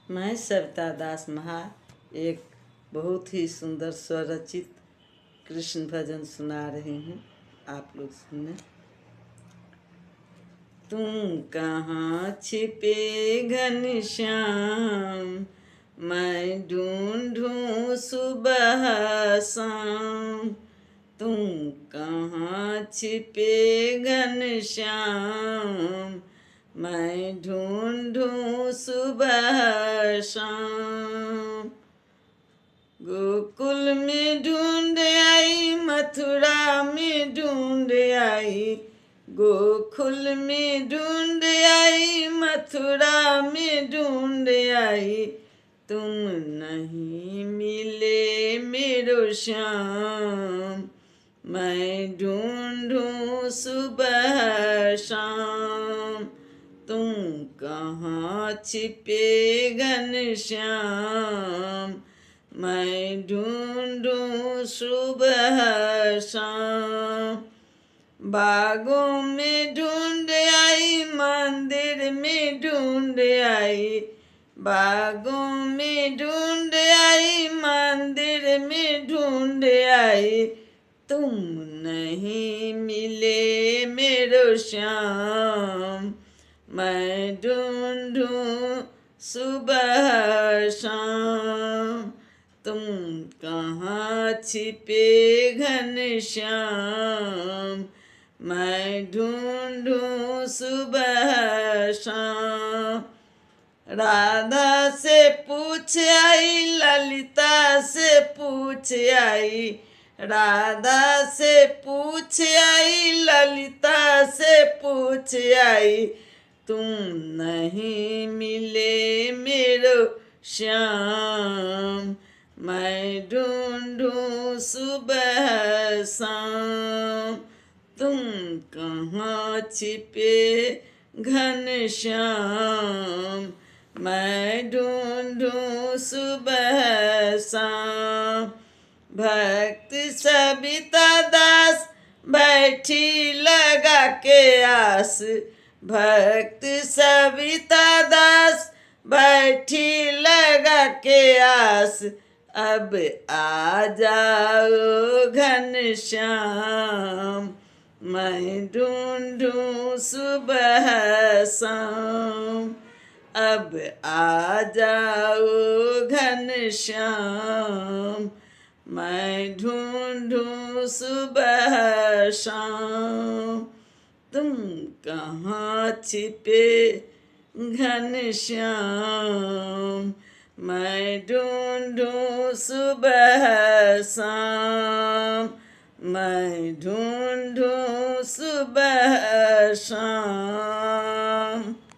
मैं सविता दास महार एक बहुत ही सुंदर स्वरचित कृष्ण भजन सुना रही हूँ। आप लोग सुने। तुम कहाँ छिपे घनश्याम, मैं ढूंढूं सुबह शाम। तुम कहाँ छिपे घनश्याम, मैं ढूंढूं सुबह शाम। गोकुल में ढूंढ आई, मथुरा में ढूंढ आई, गोकुल में ढूंढ आई, मथुरा में ढूंढ आई। तुम नहीं मिले मेरो श्याम, मैं ढूंढूं सुबह शाम। तुम कहाँ छिपे घनश्याम, मैं ढूंढूं सुबह शाम। बागों में ढूंढ आई, मंदिर में ढूंढ आई, बागों में ढूंढ आई, मंदिर में ढूंढ आई। तुम नहीं मिले मेरो श्याम, मैं ढूंढूं सुबह शाम। तुम कहाँ छिपे घनश्याम, मैं ढूंढूं सुबह शाम। राधा से पूछ आई, ललिता से पूछ आई, राधा से पूछ आई, ललिता से पूछ आई। तुम नहीं मिले मेरो श्याम, मैं ढूंढूं सुबह शाम। तुम कहाँ छिपे घनश्याम, मैं ढूंढूं सुबह शाम। भक्त सविता दास बैठी लगा के आस, भक्त सविता दास बैठी लगा के आस। अब आ जाओ घनश्याम, मैं ढूंढूं सुबह शाम। अब आ जाओ घनश्याम, मैं ढूंढूं सुबह शाम। तुम कहाँ छिपे घनश्याम, मैं ढूंढूं सुबह शाम, मैं ढूंढूं सुबह शाम।